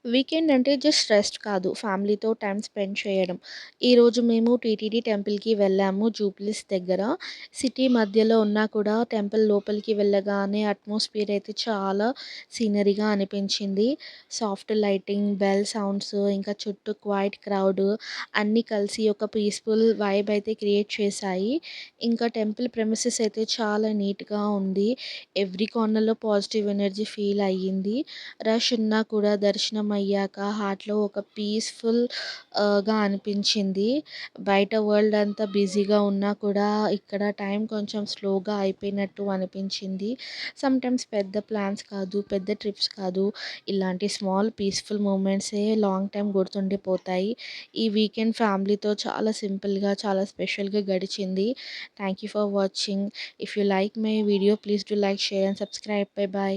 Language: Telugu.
వీకెండ్ అంటే జస్ట్ రెస్ట్ కాదు. ఫ్యామిలీతో టైమ్ స్పెండ్ చేయడం. ఈరోజు మేము టీటీడీ టెంపుల్‌కి వెళ్ళాము జూబ్లీస్ దగ్గర. సిటీ మధ్యలో ఉన్నా కూడా టెంపుల్ లోపలికి వెళ్ళగానే అట్మాస్ఫియర్ అయితే చాలా సీనరీగా అనిపించింది. సాఫ్ట్ లైటింగ్, బెల్ సౌండ్స్ ఇంకా చుట్టూ క్వైట్ క్రౌడ్ అన్నీ కలిసి ఒక పీస్‌ఫుల్ వైబ్ అయితే క్రియేట్ చేశాయి. ఇంకా టెంపుల్ ప్రెమిసెస్ అయితే చాలా నీట్‌గా ఉంది. ఎవ్రీ కార్నర్‌లో పాజిటివ్ ఎనర్జీ ఫీల్ అయ్యింది. రష్ ఉన్నా కూడా దర్శనం అయ్యాక హార్ట్‌లో ఒక పీస్‌ఫుల్ గా అనిపించింది. బయట వరల్డ్ అంతా బిజీగా ఉన్నా కూడా ఇక్కడ టైం కొంచెం స్లోగా అయిపోయినట్టు అనిపించింది. సమ్‌టైమ్స్ పెద్ద ప్లాన్స్ కాదు, పెద్ద ట్రిప్స్ కాదు. ఇలాంటి స్మాల్ పీస్‌ఫుల్ మూమెంట్సే లాంగ్ టైమ్ గుర్తుండిపోతాయి. ఈ వీకెండ్ ఫ్యామిలీతో చాలా సింపుల్‌గా, చాలా స్పెషల్‌గా గడిచింది. Thank you for watching. If you like my video please do like, share and subscribe. By by.